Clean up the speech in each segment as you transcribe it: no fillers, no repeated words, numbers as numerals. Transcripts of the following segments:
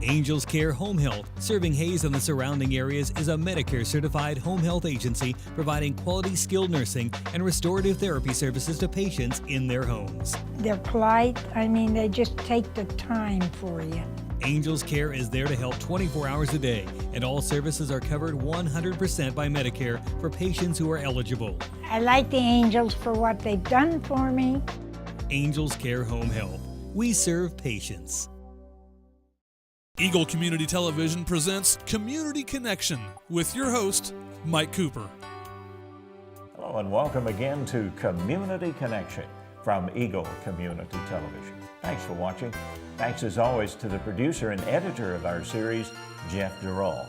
Angels Care Home Health, serving Hayes and the surrounding areas, is a Medicare-certified home health agency providing quality skilled nursing and restorative therapy services to patients in their homes. They're polite. I mean, they just take the time for you. Angels Care is there to help 24 hours a day, and all services are covered 100% by Medicare for patients who are eligible. I like the Angels for what they've done for me. Angels Care Home Health. We serve patients. Eagle Community Television presents Community Connection with your host, Mike Cooper. Hello and welcome again to Community Connection from Eagle Community Television. Thanks for watching. Thanks as always to the producer and editor of our series, Jeff Durall.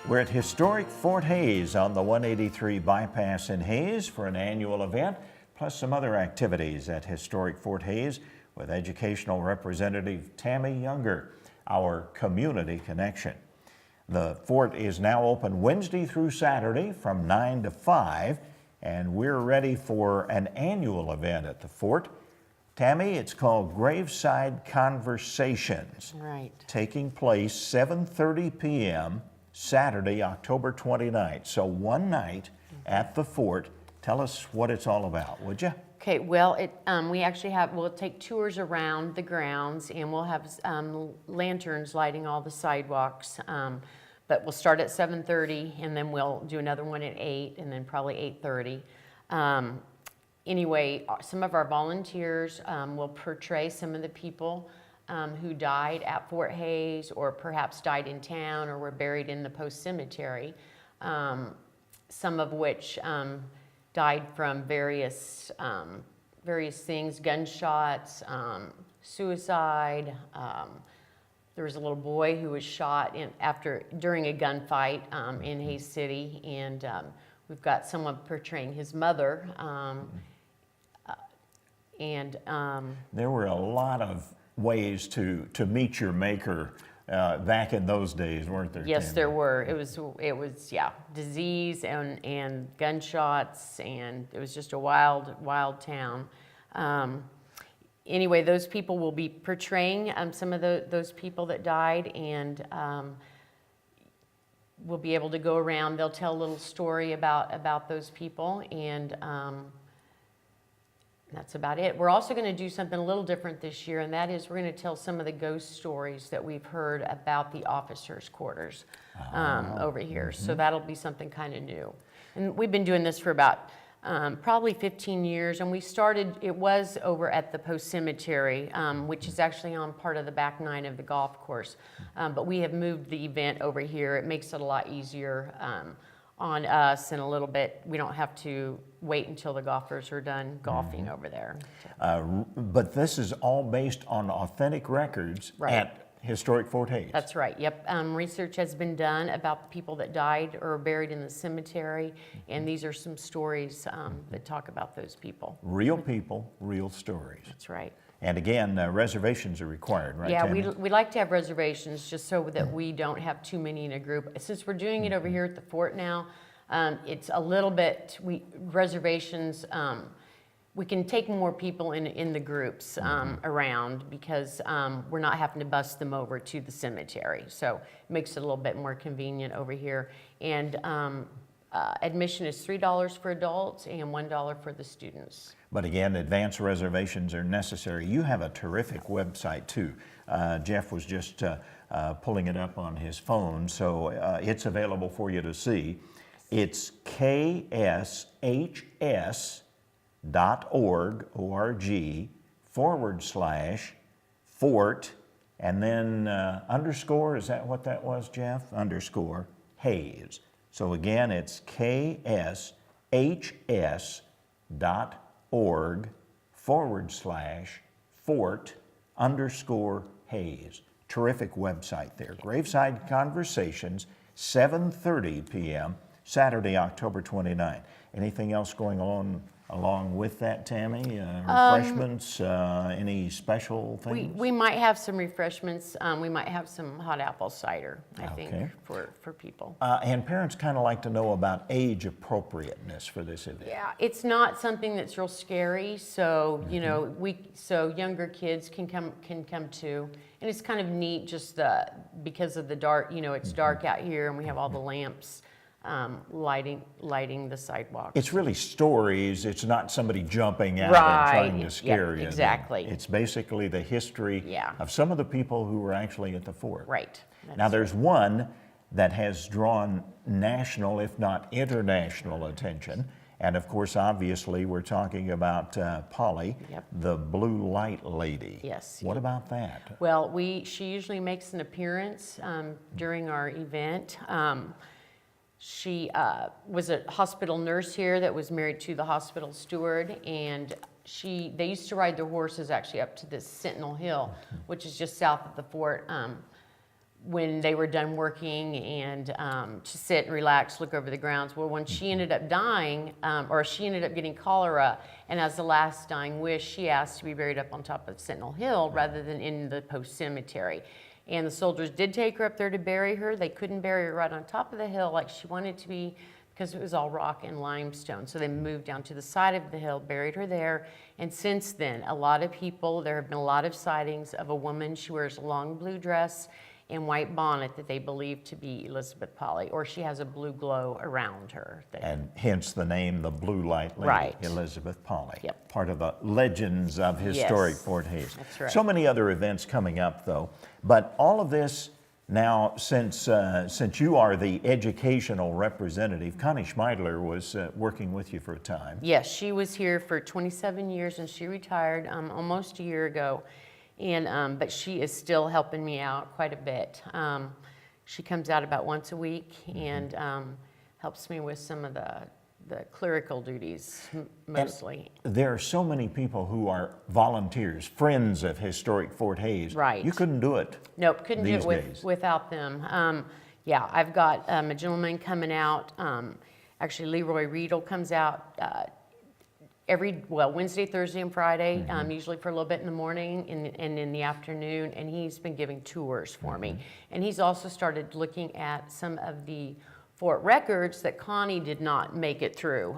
We're at historic Fort Hayes on the 183 bypass in Hayes for an annual event, plus some other activities at historic Fort Hayes with educational representative Tammy Younger. Our Community Connection. The fort is now open Wednesday through Saturday from 9 to 5, and we're ready for an annual event at the fort. Tammy, it's called Graveside Conversations. Right. Taking place 7:30 p.m. Saturday, October 29th. So one night at the fort. Tell us what it's all about, would you? Okay, well, we'll take tours around the grounds, and we'll have lanterns lighting all the sidewalks. But we'll start at 7:30, and then we'll do another one at 8, and then probably 8:30. Anyway, some of our volunteers will portray some of the people who died at Fort Hayes, or perhaps died in town, or were buried in the post cemetery. Some of which died from various things, gunshots, suicide. There was a little boy who was shot during a gunfight in Hayes City, and we've got someone portraying his mother. There were a lot of ways to meet your maker back in those days, weren't there? Yes, Tammy? there were. It was disease and gunshots, and it was just a wild town. Anyway, those people will be portraying some of those people that died, and we'll be able to go around. They'll tell a little story about those people, and that's about it. We're also going to do something a little different this year, and that is we're going to tell some of the ghost stories that we've heard about the officers' quarters over here. So that'll be something kind of new. And we've been doing this for about probably 15 years, and it was over at the post cemetery, which is actually on part of the back 9 of the golf course. But we have moved the event over here. It makes it a lot easier on us, and a little bit, we don't have to wait until the golfers are done golfing over there. But this is all based on authentic records at historic Fort Hayes. That's right, yep. Research has been done about the people that died or buried in the cemetery, and these are some stories that talk about those people. Real people, real stories. That's right. And again, reservations are required, right, Yeah, Tammy? we like to have reservations just so that we don't have too many in a group. Since we're doing it over here at the fort now, it's a little bit, reservations, we can take more people in the groups around, because we're not having to bus them over to the cemetery. So it makes it a little bit more convenient over here. And admission is $3 for adults and $1 for the students. But again, advance reservations are necessary. You have a terrific website too. Jeff was just pulling it up on his phone, so it's available for you to see. It's kshs.org/fort, and then underscore, is that what that was, Jeff? _ Hayes. So again, it's kshs.org/fort_Hayes. Terrific website there. Graveside Conversations, 7:30 p.m. Saturday, October 29th. Anything else going on along with that, Tammy? Refreshments, any special things? We might have some refreshments. We might have some hot apple cider, I think, for people. And parents kind of like to know about age appropriateness for this event. Yeah, it's not something that's real scary, so you know, so younger kids can come too, And it's kind of neat just because of the dark, you know, it's dark out here and we have all the lamps lighting the sidewalks. It's really stories. It's not somebody jumping out Right. and trying to scare Yep, you. exactly. It's basically the history Yeah. of some of the people who were actually at the fort. Right. Now, there's one that has drawn national, if not international, attention. And of course, obviously, we're talking about Polly, Yep. the blue light lady. Yes. What about that? Well, she usually makes an appearance during our event. She was a hospital nurse here that was married to the hospital steward, and they used to ride their horses actually up to this Sentinel Hill, which is just south of the fort, when they were done working, and to sit and relax, look over the grounds. Well, when she ended up dying, or she ended up getting cholera, and as the last dying wish, she asked to be buried up on top of Sentinel Hill rather than in the post cemetery. And the soldiers did take her up there to bury her. They couldn't bury her right on top of the hill like she wanted to be because it was all rock and limestone. So they moved down to the side of the hill, buried her there. And since then, there have been a lot of sightings of a woman. She wears a long blue dress and white bonnet that they believe to be Elizabeth Polly, or she has a blue glow around her. And hence the name, the Blue Light Lady, Right. Elizabeth Polly. Yep. Part of the legends of historic Yes, Fort Hays. that's right. So many other events coming up, though. But all of this now, since you are the educational representative, Connie Schmeidler was working with you for a time. Yes, she was here for 27 years and she retired almost a year ago. And but she is still helping me out quite a bit. She comes out about once a week and helps me with some of the clerical duties mostly. And there are so many people who are volunteers, friends of historic Fort Hays. Right. You couldn't do it. Nope, couldn't do these it days. without them. Yeah, I've got a gentleman coming out. Actually, Leroy Riedel comes out Wednesday, Thursday, and Friday, usually for a little bit in the morning and in the afternoon, and he's been giving tours for me. And he's also started looking at some of the fort records that Connie did not make it through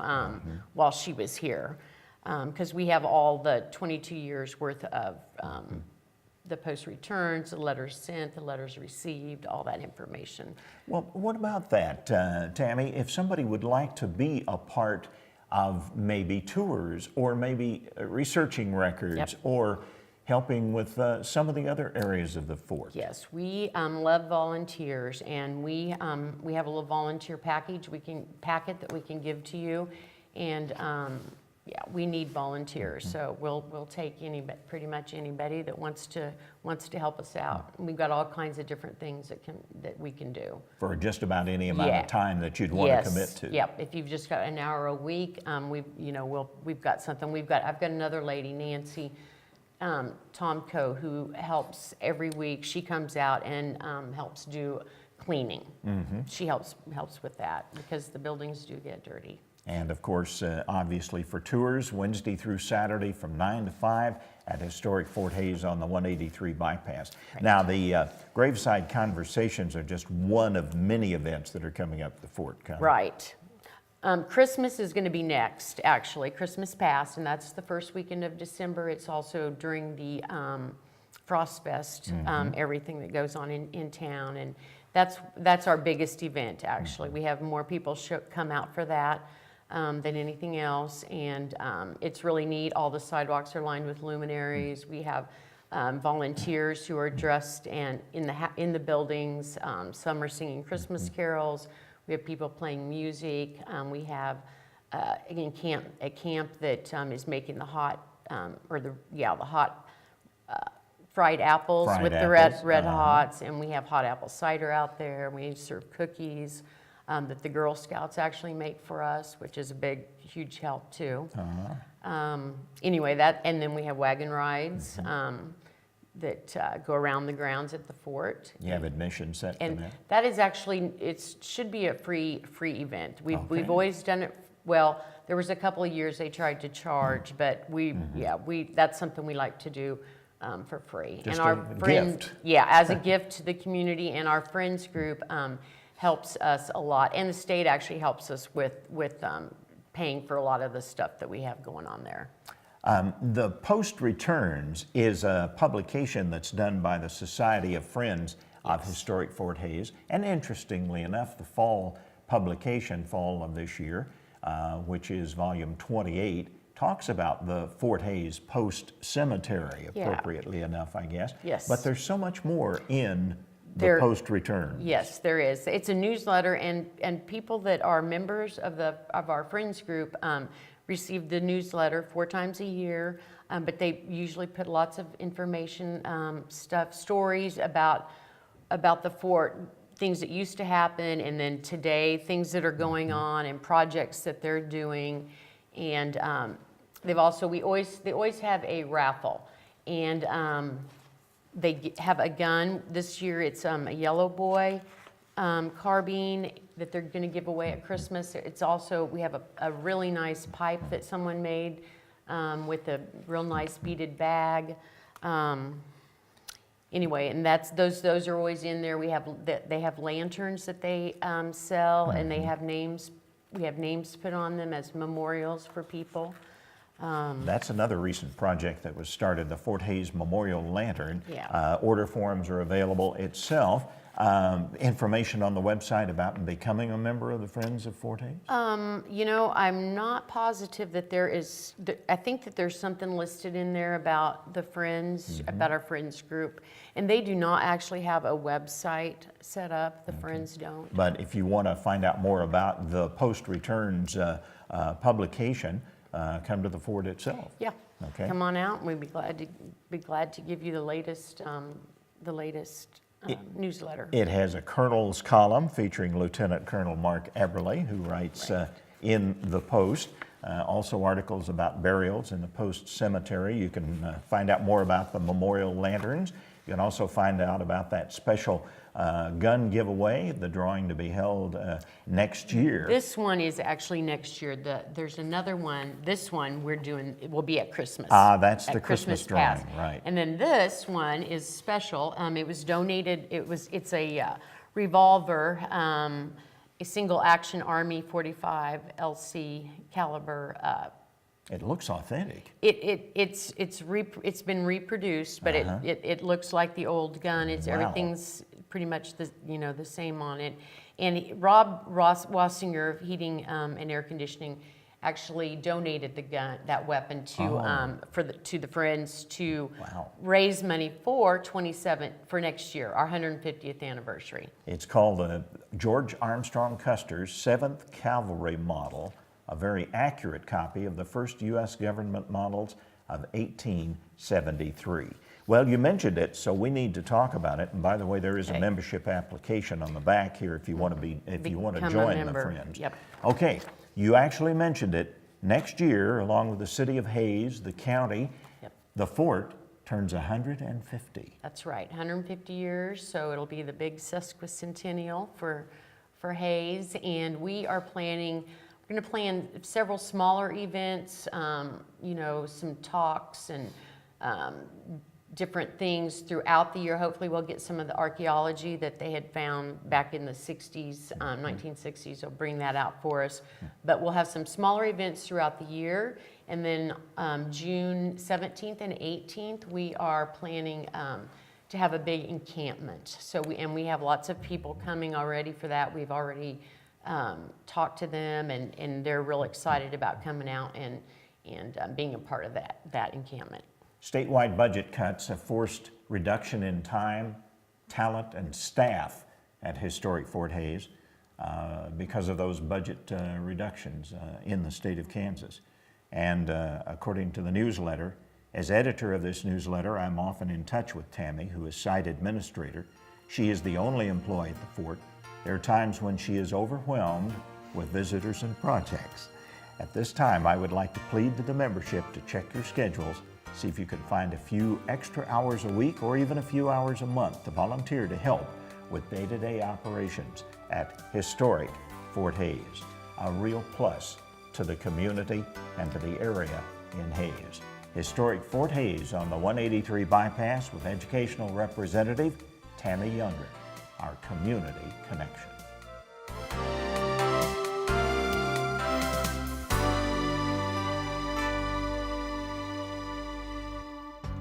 while she was here, because we have all the 22 years worth of the post returns, the letters sent, the letters received, all that information. Well, what about that, Tammy? If somebody would like to be a part of maybe tours or maybe researching records Yep. or helping with some of the other areas of the fort. Yes, we love volunteers, and we have a little volunteer package packet that we can give to you, and yeah, we need volunteers. So we'll take pretty much anybody that wants to help us out. We've got all kinds of different things that we can do. For just about any amount Yeah. of time that you'd want Yes. to commit to. Yep. If you've just got an hour a week, we've got something. I've got another lady, Nancy Tomko, who helps every week. She comes out and helps do cleaning. She helps with that because the buildings do get dirty. And of course, obviously for tours, Wednesday through Saturday from 9 to 5 at historic Fort Hays on the 183 bypass. Right. Now, the Graveside Conversations are just one of many events that are coming up at the fort. Connie. Right. Christmas is going to be next, actually. Christmas past, and that's the first weekend of December. It's also during the Frost Fest, everything that goes on in town, and that's our biggest event, actually. We have more people come out for that than anything else, and it's really neat. All the sidewalks are lined with luminaries. We have volunteers who are dressed and in the buildings. Some are singing Christmas carols. We have people playing music. We have a camp that is making the hot fried apples with the red hots, and we have hot apple cider out there. We serve cookies that the Girl Scouts actually make for us, which is a huge help too. Anyway, and then we have wagon rides that go around the grounds at the fort. You have admission set for And that? that is actually, it should be a free event. Okay. We've always done it, well, there was a couple of years they tried to charge, but that's something we like to do for free. Just and our a friend, gift. Yeah, as a gift to the community, and our friends group helps us a lot. And the state actually helps us with paying for a lot of the stuff that we have going on there. The Post Returns is a publication that's done by the Society of Friends of Historic Fort Hays. And interestingly enough, the fall publication, fall of this year, which is volume 28, talks about the Fort Hays Post Cemetery, appropriately enough, I guess. Yes. But there's so much more in the Post Returns. Yes, there is. It's a newsletter, and people that are members of our Friends group receive the newsletter 4 times a year, but they usually put lots of information, stories about the fort, things that used to happen, and then today, things that are going on, and projects that they're doing. And they always have a raffle, and they have a gun. This year it's a Yellow Boy carbine that they're going to give away at Christmas. It's also, we have a really nice pipe that someone made with a real nice beaded bag. Anyway, and those are always in there. They have lanterns that they sell, and they have names. We have names put on them as memorials for people. That's another recent project that was started, the Fort Hays Memorial Lantern. Yeah. Order forms are available itself. Information on the website about becoming a member of the Friends of Fort Hays? I'm not positive that there is, I think that there's something listed in there about the Friends, about our Friends group, and they do not actually have a website set up, the Friends don't. But if you want to find out more about the Post Returns publication, come to the fort itself. Yeah. Okay. Come on out, and we'd be glad to give you the latest newsletter. It has a Colonel's column featuring Lieutenant Colonel Mark Eberly, who writes in the Post. Also articles about burials in the Post Cemetery. You can find out more about the memorial lanterns. You can also find out about that special gun giveaway, the drawing to be held next year. This one is actually next year. There's another one. This one it will be at Christmas. That's the at Christmas drawing, past. right. And then this one is special. It was donated, it's a revolver, a single action Army 45 LC caliber. It looks authentic. It's been reproduced, but it looks like the old gun. Everything's pretty much the same on it. And Rob Wassinger of Heating and Air Conditioning actually donated that weapon to the Friends to raise money for next year, our 150th anniversary. It's called the George Armstrong Custer's 7th Cavalry Model, a very accurate copy of the first U.S. government models of 1873. Well, you mentioned it, so we need to talk about it. And by the way, there is a membership application on the back here if you want to join the Friends. Yep. Okay, you actually mentioned it. Next year, along with the city of Hays, the county, the fort turns 150. That's right, 150 years. So it'll be the big sesquicentennial for Hays, and we are planning. We're going to plan several smaller events, some talks and different things throughout the year. Hopefully we'll get some of the archaeology that they had found back in the 60s, 1960s. They'll bring that out for us. But we'll have some smaller events throughout the year. And then June 17th and 18th, we are planning to have a big encampment. So we have lots of people coming already for that. We've already talked to them, and they're real excited about coming out and being a part of that encampment. Statewide budget cuts have forced reduction in time, talent, and staff at Historic Fort Hays because of those budget reductions in the state of Kansas. And according to the newsletter, as editor of this newsletter, I'm often in touch with Tammy, who is site administrator. She is the only employee at the fort. There are times when she is overwhelmed with visitors and projects. At this time, I would like to plead to the membership to check your schedules, see if you can find a few extra hours a week or even a few hours a month to volunteer to help with day-to-day operations at Historic Fort Hays, a real plus to the community and to the area in Hays. Historic Fort Hays on the 183 bypass with educational representative Tammy Younger, our community connection.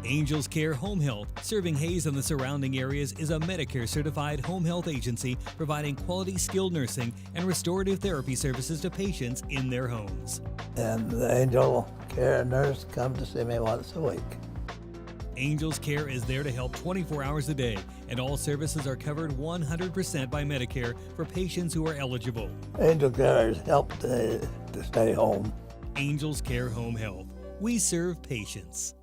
Angels Care Home Health, serving Hayes and the surrounding areas, is a Medicare-certified home health agency providing quality skilled nursing and restorative therapy services to patients in their homes. And the Angel Care nurse comes to see me once a week. Angels Care is there to help 24 hours a day, and all services are covered 100% by Medicare for patients who are eligible. Angel Care has helped to stay home. Angels Care Home Health. We serve patients.